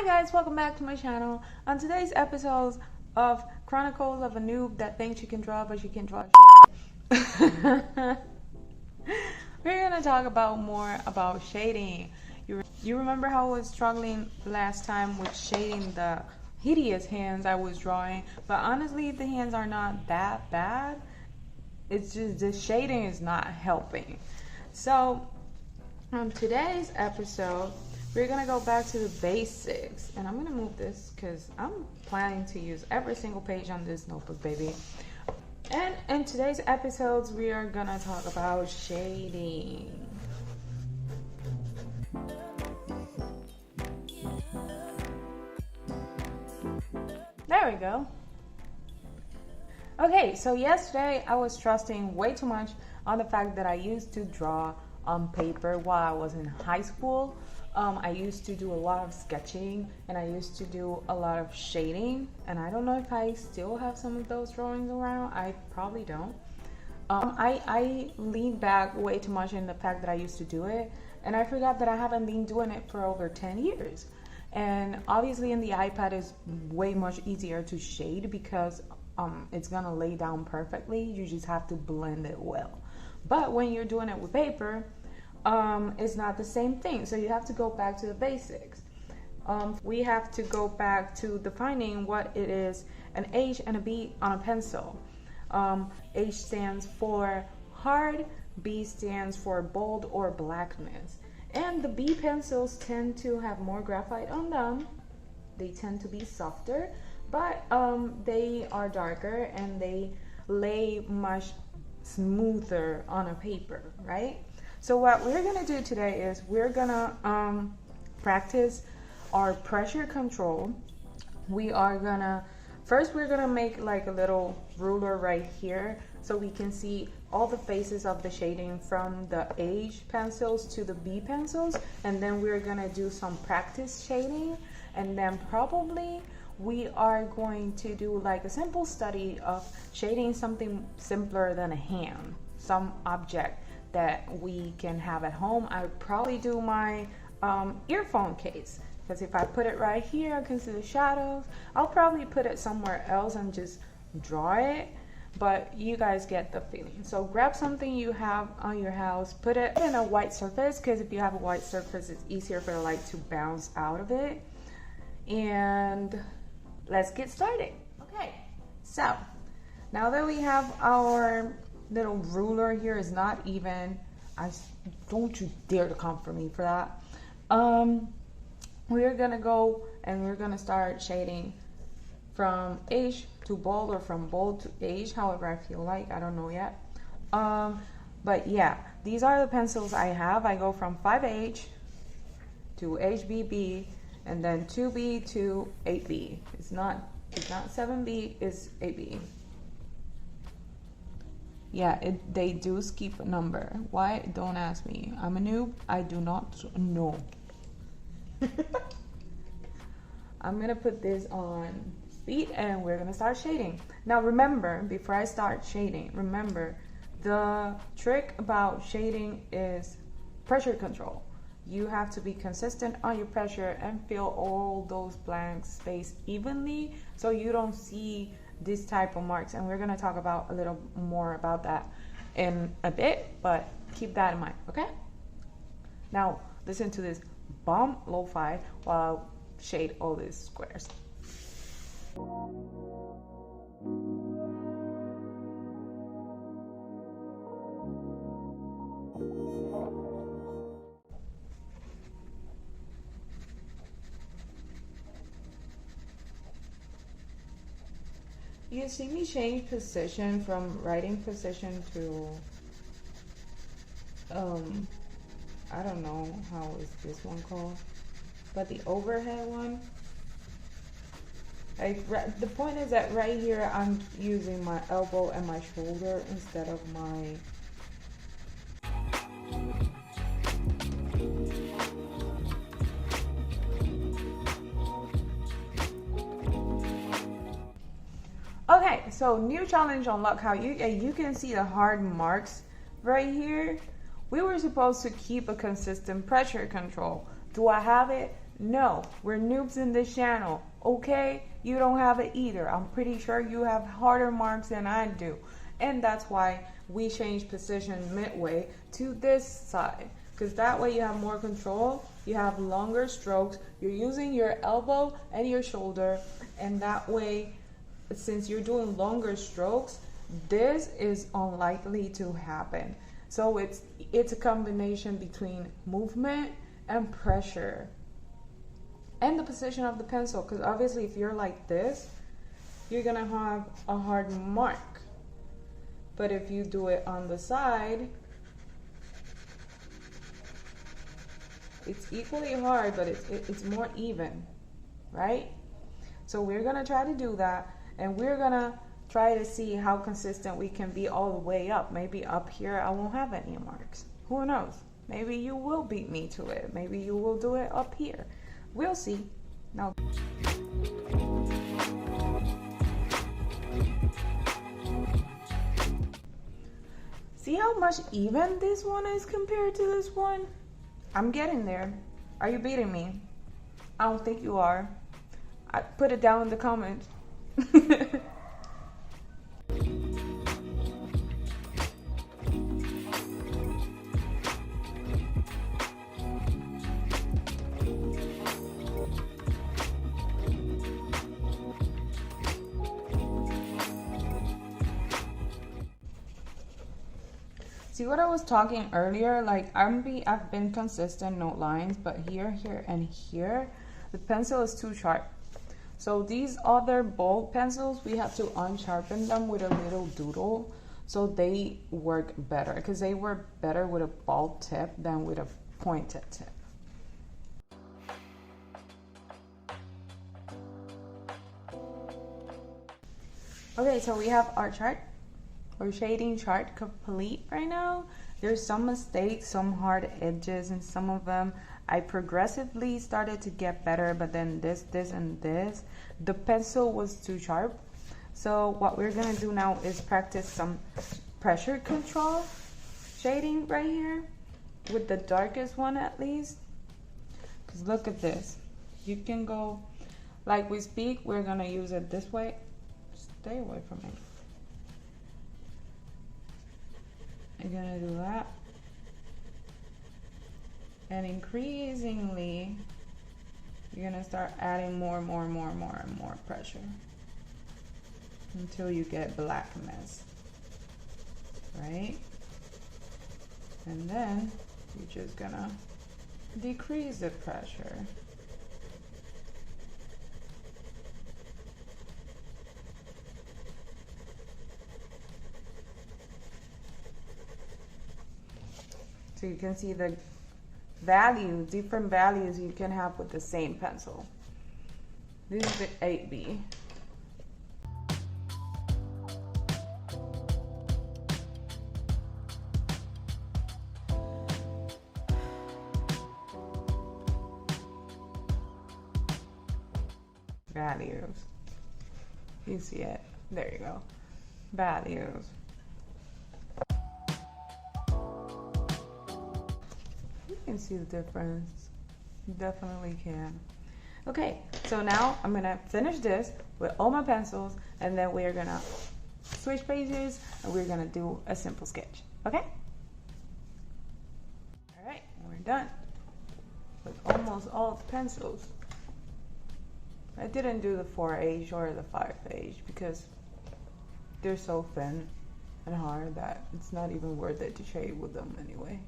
Hi guys, welcome back to my channel. On today's episode of Chronicles of a Noob that thinks she can draw but she can't draw shit. We're gonna talk about more about shading. You remember how I was struggling last time with shading the hideous hands I was drawing, but honestly the hands are not that bad. It's just the shading is not helping. So on today's episode we're gonna go back to the basics, and I'm gonna move this because I'm planning to use every single page on this notebook, baby. And in today's episodes we are gonna talk about shading. There we go. Okay, so yesterday I was trusting way too much on the fact that I used to draw on paper while I was in high school. I used to do a lot of sketching and I used to do a lot of shading, and I don't know if I still have some of those drawings around. I probably don't. I leaned back way too much in the fact that I used to do it, and I forgot that I haven't been doing it for over 10 years. And obviously in the iPad is way much easier to shade because it's gonna lay down perfectly. You just have to blend it well. But when you're doing it with paper, it's not the same thing. So you have to go back to the basics. We have to go back to defining what it is an H and a B on a pencil. H stands for hard, B stands for bold or blackness. And the B pencils tend to have more graphite on them. They tend to be softer, but they are darker and they lay much smoother on a paper, right? So what we're gonna do today is we're gonna practice our pressure control. We're gonna make like a little ruler right here so we can see all the faces of the shading from the H pencils to the B pencils, and then we're gonna do some practice shading, and then probably we are going to do like a simple study of shading something simpler than a hand, some object that we can have at home. I would probably do my earphone case, because if I put it right here I can see the shadows. I'll probably put it somewhere else and just draw it, but you guys get the feeling. So grab something you have on your house, put it in a white surface, because if you have a white surface it's easier for the light to bounce out of it. And let's get started. Okay, so now that we have our little ruler here, is not even, don't you dare to come for me for that. We're gonna go and we're gonna start shading from H to bold, or from bold to H, however I feel like, I don't know yet. But yeah, these are the pencils I have. I go from 5H to HBB, and then 2B to 8B. It's not 7B, it's 8B. Yeah, they do skip a number. Why? Don't ask me. I'm a noob. I do not know. I'm gonna put this on speed and we're gonna start shading. Now remember, before I start shading, remember the trick about shading is pressure control. You have to be consistent on your pressure and fill all those blank space evenly so you don't see this type of marks, and we're going to talk about a little more about that in a bit, but keep that in mind. Okay, now listen to this bomb lo-fi while I shade all these squares. You see me change position from writing position to, I don't know how is this one called, but the overhead one. Like, the point is that right here I'm using my elbow and my shoulder instead of my Okay, so new challenge unlock. How you can see the hard marks right here. We were supposed to keep a consistent pressure control. Do I have it? No, we're noobs in this channel, okay? You don't have it either. I'm pretty sure you have harder marks than I do. And that's why we changed position midway to this side. Because that way you have more control, you have longer strokes, you're using your elbow and your shoulder, and that way, since you're doing longer strokes, this is unlikely to happen. So it's a combination between movement and pressure. And the position of the pencil, because obviously if you're like this, you're gonna have a hard mark. But if you do it on the side, it's equally hard, but it's more even, right? So we're gonna try to do that, and we're gonna try to see how consistent we can be all the way up. Maybe up here I won't have any marks. Who knows? Maybe you will beat me to it. Maybe you will do it up here. We'll see. Now, see how much even this one is compared to this one? I'm getting there. Are you beating me? I don't think you are. Put it down in the comments. See what I was talking earlier? Like I've been consistent note lines, but here, and here, the pencil is too sharp. So these other bold pencils, we have to unsharpen them with a little doodle, so they work better, because they work better with a bald tip than with a pointed tip. Okay, so we have our chart. Our shading chart complete right now. There's some mistakes, some hard edges, and some of them I progressively started to get better, but then this, and this. The pencil was too sharp. So what we're gonna do now is practice some pressure control shading right here with the darkest one at least. Because look at this. You can go, like we speak, we're gonna use it this way. Stay away from it. You're gonna do that, and increasingly you're gonna start adding more and more pressure until you get blackness, right? And then you're just gonna decrease the pressure. So you can see the values, different values you can have with the same pencil. This is the 8B. Values. You see it. There you go. Values. You can see the difference. You definitely can. Okay, so now I'm gonna finish this with all my pencils, and then we're gonna switch pages and we're gonna do a simple sketch. Okay? All right, we're done with almost all the pencils. I didn't do the 4H or the 5H because they're so thin and hard that it's not even worth it to shade with them anyway.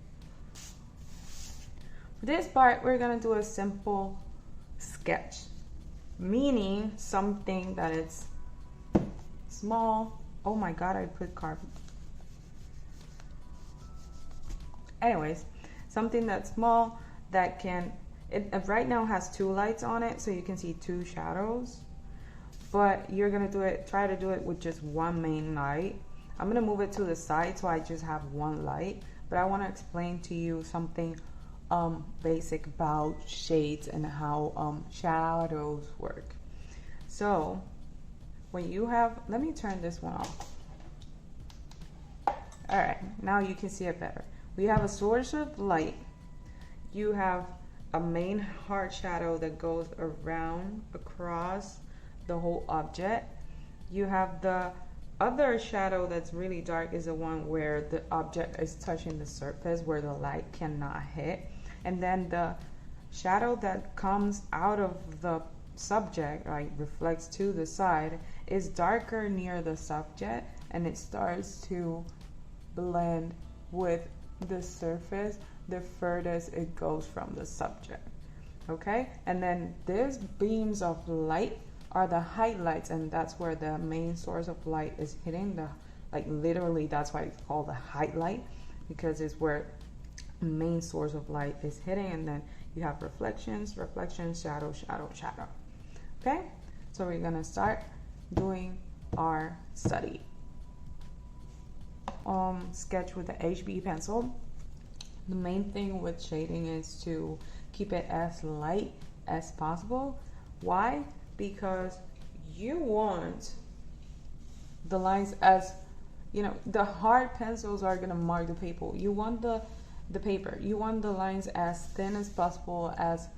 For this part, we're gonna do a simple sketch, meaning something that is small. Oh my god, I put carbon. Anyways, something that's small that can, it right now has 2 lights on it, so you can see 2 shadows, but you're gonna do it, try to do it with just 1 main light. I'm gonna move it to the side so I just have 1 light, but I want to explain to you something basic about shades and how shadows work. So when you have, let me turn this one off. All right, now you can see it better. We have a source of light, you have a main hard shadow that goes around across the whole object. You have the other shadow that's really dark is the one where the object is touching the surface where the light cannot hit. And then the shadow that comes out of the subject, like reflects to the side, is darker near the subject, and it starts to blend with the surface the furthest it goes from the subject. Okay, and then these beams of light are the highlights, and that's where the main source of light is hitting the, like literally that's why it's called the highlight, because it's where the main source of light is hitting. And then you have reflections, shadow, shadow, shadow. Okay, so we're gonna start doing our study. Sketch with the HB pencil. The main thing with shading is to keep it as light as possible. Why? Because you want the lines as, you know, the hard pencils are gonna mark the paper. You want the paper, you want the lines as thin as possible, as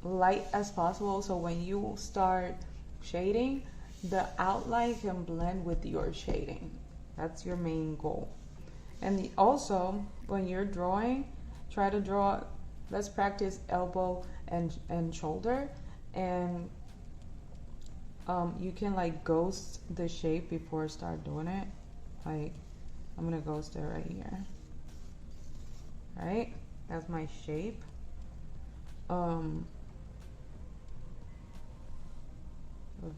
light as possible, so when you start shading, the outline can blend with your shading. That's your main goal. And also, when you're drawing, try to draw, let's practice elbow and shoulder, and you can like ghost the shape before start doing it. Like, I'm gonna ghost it right here. Right? That's my shape. Of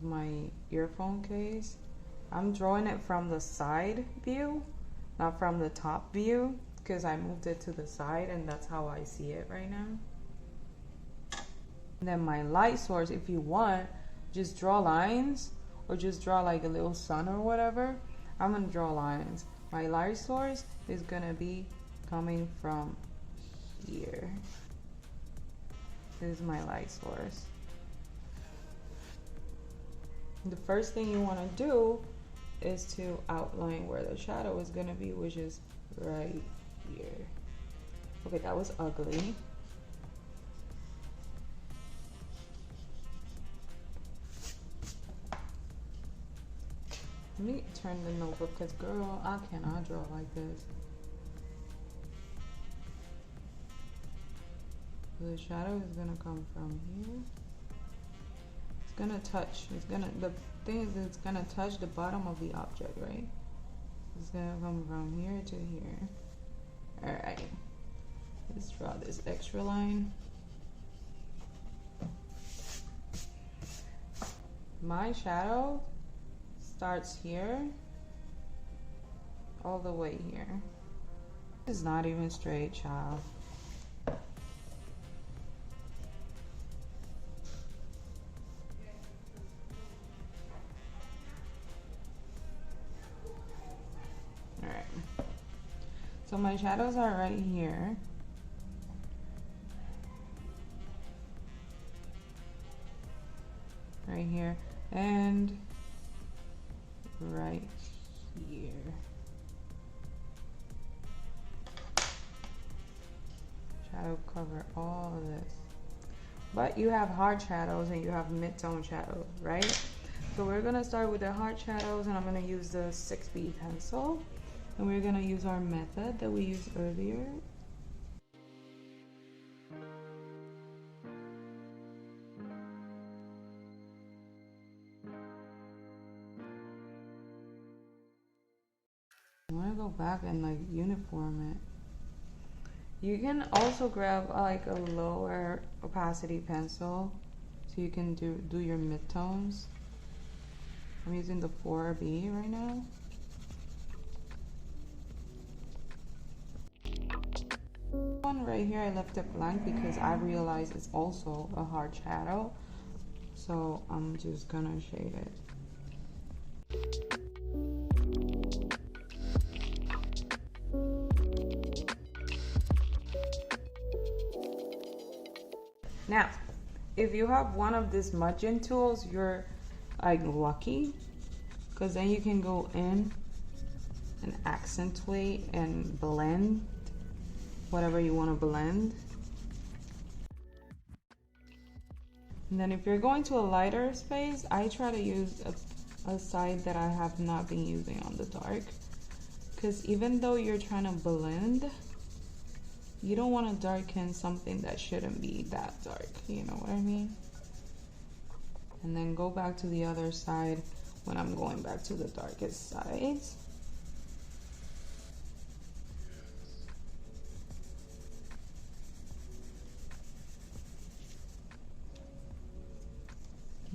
my earphone case. I'm drawing it from the side view, not from the top view, because I moved it to the side and that's how I see it right now. And then my light source, if you want, just draw lines or just draw like a little sun or whatever. I'm gonna draw lines. My light source is gonna be coming from here. This is my light source. The first thing you want to do is to outline where the shadow is going to be, which is right here. Okay, that was ugly. Let me turn the notebook, because girl, I cannot draw like this. The shadow is going to come from here. Gonna touch, the thing is it's gonna touch the bottom of the object, right? It's gonna come from here to here. Alright, let's draw this extra line. My shadow starts here all the way here. It's not even straight, child. So my shadows are right here. Right here and right here. Shadow cover all of this. But you have hard shadows and you have mid-tone shadows, right? So we're gonna start with the hard shadows, and I'm gonna use the 6B pencil. And we're gonna use our method that we used earlier. I wanna go back and like uniform it. You can also grab like a lower opacity pencil so you can do your midtones. I'm using the 4B right now. One right here I left it blank because I realized it's also a hard shadow, so I'm just gonna shade it. Now, if you have one of these smudging tools, you're like lucky, because then you can go in and accentuate and blend whatever you want to blend. And then if you're going to a lighter space, I try to use a side that I have not been using on the dark. Because even though you're trying to blend, you don't want to darken something that shouldn't be that dark. You know what I mean? And then go back to the other side when I'm going back to the darkest sides.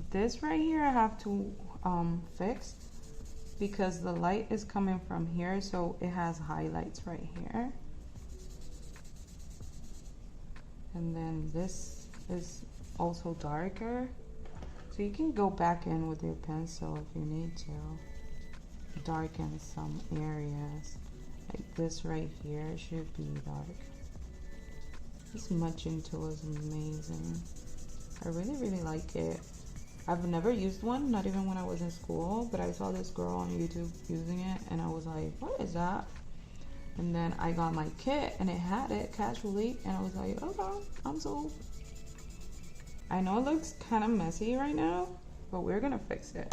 This right here I have to fix because the light is coming from here, so it has highlights right here. And then this is also darker. So you can go back in with your pencil if you need to darken some areas. Like this right here should be dark. This smudging tool is amazing. I really like it. I've never used one, not even when I was in school, but I saw this girl on YouTube using it and I was like, what is that? And then I got my kit and it had it casually and I was like, okay, I'm sold. I know it looks kind of messy right now, but we're gonna fix it.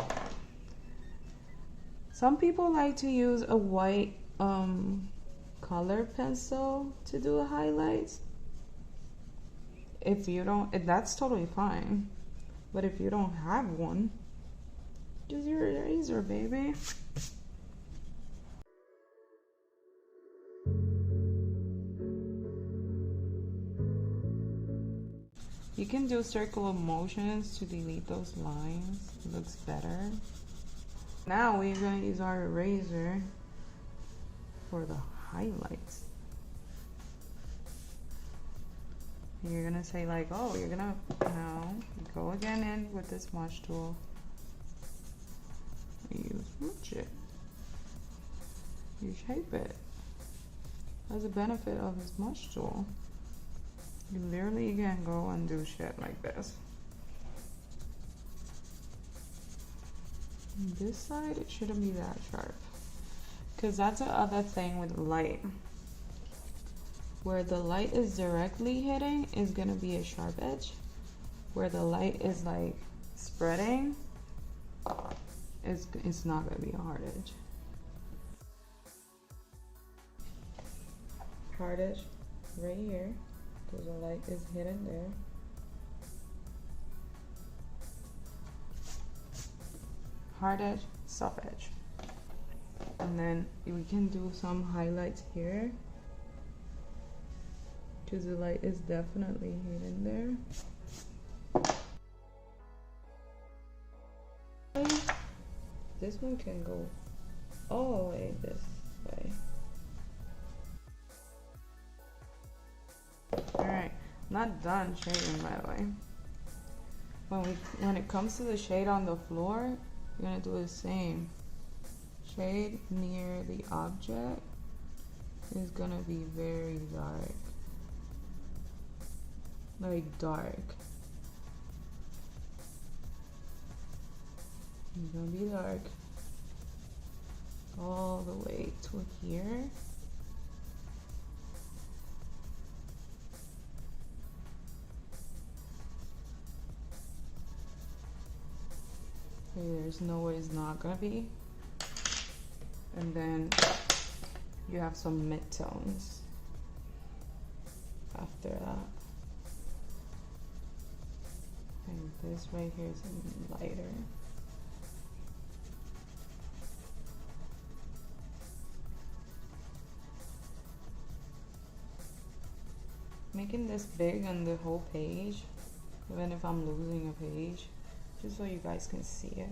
Some people like to use a white color pencil to do the highlights. If you don't, that's totally fine. But if you don't have one, use your eraser, baby. You can do circular motions to delete those lines. It looks better. Now we're going to use our eraser for the highlights. And you're going to say like, oh, you're going to now go again in with this smudge tool. You smudge it. You shape it. That's the benefit of a smudge tool. You literally can go and do shit like this. On this side, it shouldn't be that sharp. Because that's the other thing with light. Where the light is directly hitting is going to be a sharp edge. Where the light is like spreading, it's not going to be a hard edge. Hard edge right here. Because the light is hidden there. Hard edge, soft edge. And then we can do some highlights here. Because the light is definitely hidden there. This one can go all the way this way. Alright, not done shading by the way. When it comes to the shade on the floor, you're gonna do the same. Shade near the object is gonna be very dark. Like dark. It's gonna be dark all the way to here. There's no way it's not gonna be. And then you have some midtones after that. And this right here is lighter. Making this big on the whole page, even if I'm losing a page, just so you guys can see it.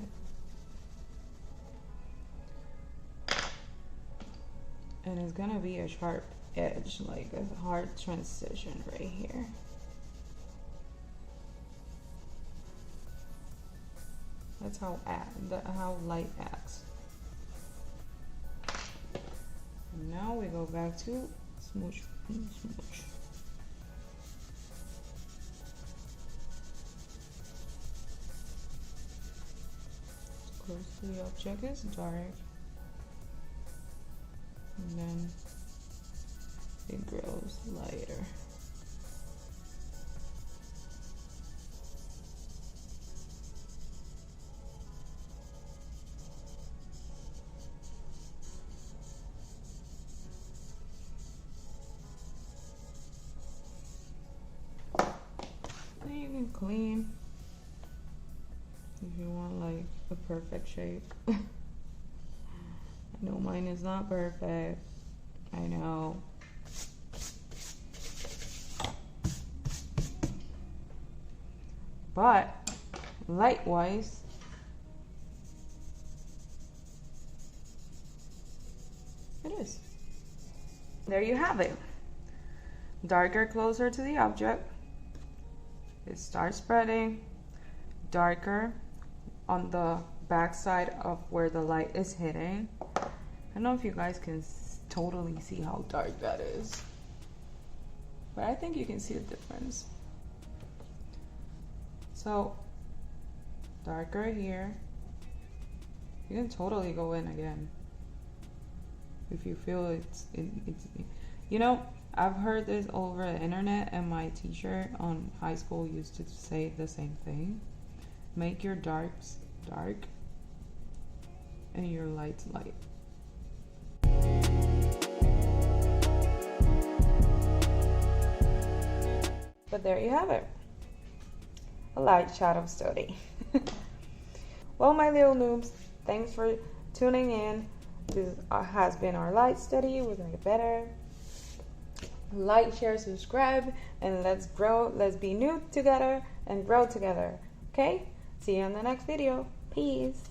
And it's gonna be a sharp edge, like a hard transition right here. That's how light acts. And now we go back to smooch, smooch. Close to the object is dark, and then it grows lighter. and clean if you want like a perfect shape. I know mine is not perfect. I know. But light-wise, it is. There you have it. Darker closer to the object. It starts spreading. Darker on the back side of where the light is hitting. I don't know if you guys can totally see how dark that is, but I think you can see the difference. So darker here. You can totally go in again if you feel it's you know, I've heard this over the internet, and my teacher on high school used to say the same thing. Make your darks dark and your lights light. But there you have it. A light shadow study. Well, my little noobs, thanks for tuning in. This has been our light study. We're gonna get better. Like, share, subscribe, and let's grow. Let's be noob together and grow together. Okay? See you in the next video. Peace.